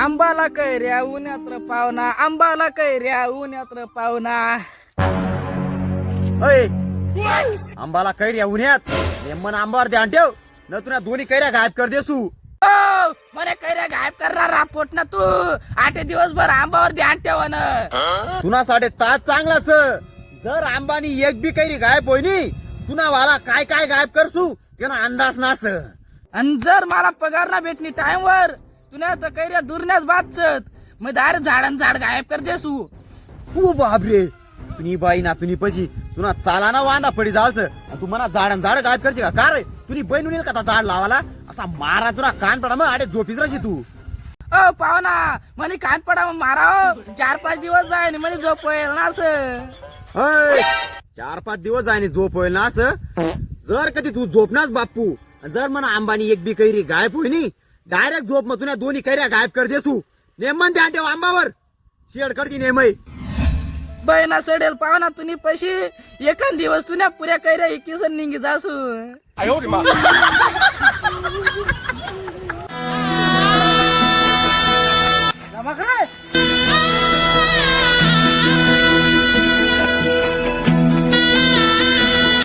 आंबाला कैऱ्या उन्हात्र पावना, आंबाला कैऱ्या उन्हात्र पावना. अय आंबाला कैऱ्या उन्ह्यात नेमन आंबावर ध्यान ठेव न तुला दोन्ही कैऱ्या गायब कर देसू. ओ बरे कैऱ्या गायब करणार रापोट ना तू. 8 दिवसभर आंबावर ध्यान ठेव ना. तुना साडे तास चांगलाच. जर आंबानी एक बी कैरी गायब होईनी तुना वाला काय काय गायब करसू त्याला अंदाज नास. आणि जर मला पगार ना भेटणी टाइम वर तुला तर कैऱ्या दुरण्याच बादचत मग डायरेक्ट झाड गायब कर देसू. ओ बापरे तुनी बाई ना तुनी पशी तुना चाला ना वांदा पडी जालच तू मला झाड गायब करशी का रे तुनी बहीण येईल का झाड लावाला असा मारा तुला कान पडा मग आडे झोपीच रशी तू. ओ पाहुणा म्हणे कान पडा मारा 4-5 दिवस जाय म्हणे झोप येईल ना असं. 4-5 दिवस जायने झोप होईल ना असं. जर कधी तू झोपनास बाप्पू जर म्हणा आंबानी एक बी कैरी गायब होईनी डायरेक्ट झोप मग तुला दोन्ही कैऱ्या गायब कर देसू. नेमन ध्यान ठेव आंबावर शेड कडती नेमय. बहिणा सडेल पाहुणा तुम्ही पैसे एखाद दिवस तुला पुऱ्या कैऱ्या एकीसन निघी जासू. काय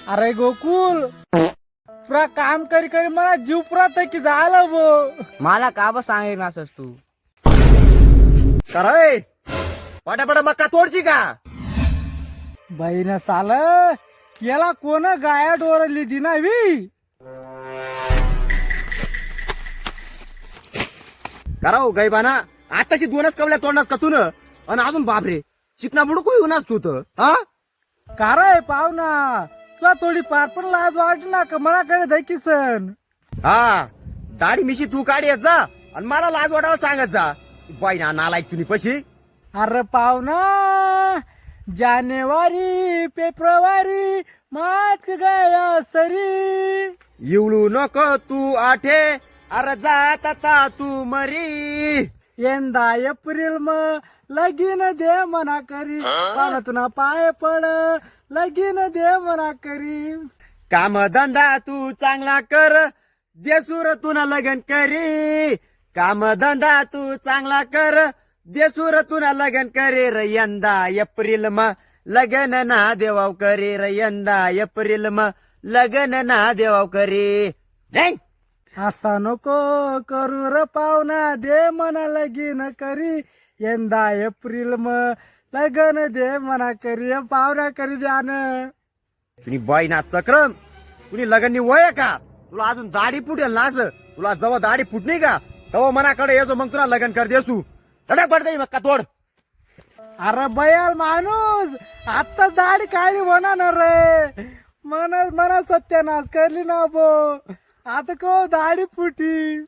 अरे गोकुल पुरा काम करी करी मला जीव पुरा की झालं बो. मला का बस सांगेल असस तू कराय पटापटा मक्का तोडशी का. बहिण साल याला कोण गाया डोरली दिनावी. कराव गैबाना आताशी 2च कवल्या तोडणार का तू न आणि अजून बापरे चिकना बुडू कोई होणार तू तर हा. कार पाहुणा तुला थोडी पार पण लाज वाटली ना का मनाकडे दैकिसन. हा दाढी मिशी तू काढी येत जा आणि मला लाज वाटायला सांगत जा. बाई ना नालायक तुम्ही पशी. अरे पाहुणा जानेवारी फेब्रुवारी मार्च गया सरी. येवळू नको तू आठे अरे जात आता तू मरी. यंदा एप्रिल म लगीन दे मना करी पाहुणा तुना पाय पड लगीन दे मना करी. काम धंदा तू चांगला कर देसूर तुना लगन करी. काम धंदा तू चांगला कर देसूर तुना लगन करे र यंदा एप्रिल म लगन ना देवाव करे र यंदा एप्रिल म लगन ना देवाव करे. असा नको करू र पाहुणा दे मना लगीन करी यंदा एप्रिल म लगन दे मना करी पाहुणा करी द्यान. तुम्ही बाई ना चक्रम कुणी लगननी वय का तुला अजून दाढी फुटेल ना असं. तुला जवळ दाढी फुटणी का तव मनाकडे येतो मग तुला लगन कर देसू. धडक पडते मग का तोड. अरे बयाल माणूस आता दाढी काढली होणार रे मना सत्यानाश करली ना बो. आता को दाढी फुटी.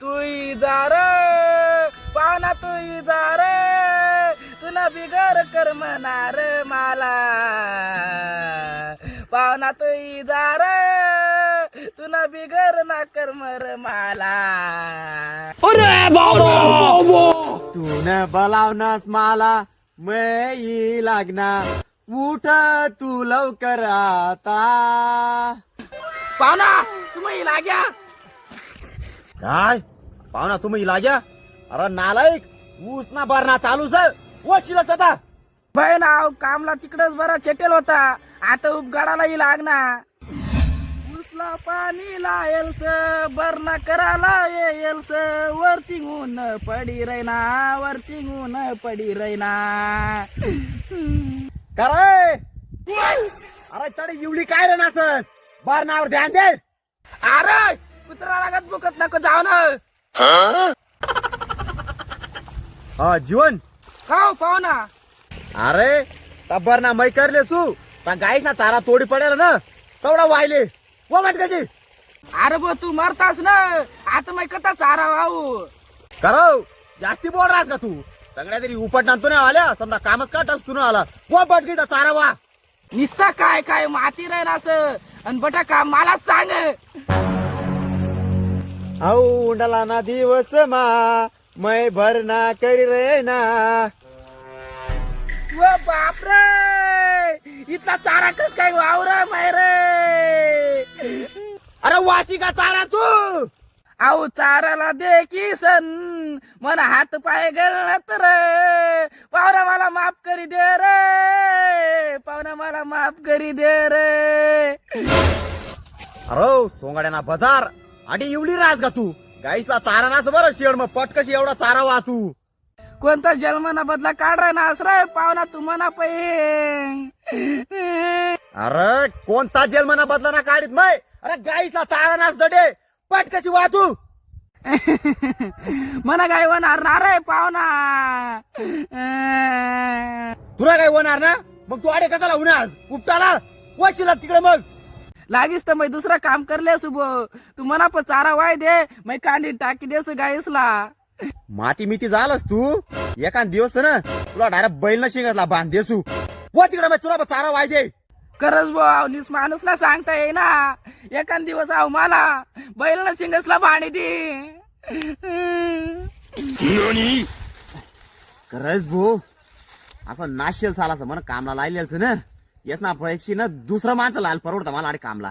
तू जा रे पाना तू जा रे तुला बिगर कर म्हणणार मला. पाहुणा तू जा रे तुला बिगर ना कर मर मला. तू न बोलावनास मला मै लागना उठ तू लवकर आता. पाहुणा तुम्ही लाग्या काय पाहुणा तुम्ही लाग्या अरे नालायक ऊस ना भरणा चालू सर वशिलच आता. बहीण कामला तिकडच बरा चेटेल होता आता उपगाडालाही लागना. ऊसला पाणी लायलस बरणा करायला येयलस वरती ऊन पडी रैना वरती ऊन पडी रैना. करे अरे तडी एवढी काय रे नासस भरणावर ध्यान दे. अरे कुत्रा लागत बुकत नको जाऊ ना. हा जीवन का पाहुणा अरे तब्बर ना मै करले तू पण गाईस ना चारा तोडी पडेल ना तेवढा वाहिले वो माहित कशी. अरे बो तू मरतास ना आता मैं कथा चारा वाहू. करव जास्ती बोल राहस का तू सगळ्या तरी उपट नांतो नाही आल्या समजा कामच काटस तू ना आला वो बट गीता चारा वा. निसता काय काय माती राहीन असं आणि बटा काम मलाच सांग. औ उंडला ना दिवस मा मै भरना करी रे ना. व बापरे इथला चारा कस काय वावर माय रे. वासी का चारा तू आऊ चाराला दे की सन मन हात पाय गळत रे पाहुणा मला माफ करी दे रे पाहुणा मला माफ करी दे रे. अरे सोंगाड्याना बाजार आणि एवढी रास का तू गाईसला चारा नाच बरं शेड मग पट कशी एवढा चारा वा तू कोणता जन्मना बदला काढरा ना रे पाहुणा तू म्हणा पै. अरे कोणता जेलमना बदला ना काढीत मै अरे गाईसला चारा नाच दडे पट कशी वा तू मना काय होणार ना रे पाहुणा. तुला काय होणार ना मग तू आडे कसाला होणार आज उपटाला वशिला तिकडे मग लागीस तर मैं दुसरा काम करले सुबो तू मना पण चारा वाय दे मैं कांडी टाकी देस गाईसला. माती मिती झालंस तू एका दिवस ना तुला डायरेक्ट बैल न शिंगतला बांध देसू व तिकडे मग तुला चारा वाय दे. खरंच भाऊ निस माणूसला सांगता येईना एखाद दिवस आव मला बैल न शिंगसला पाणी दे. खरंच भो असं नाशेल सालाचं म्हणा कामला लायलेलच ना येस ना पैक्षी ना दुसरं माणसं लाल परवडतं मला आणि कामला.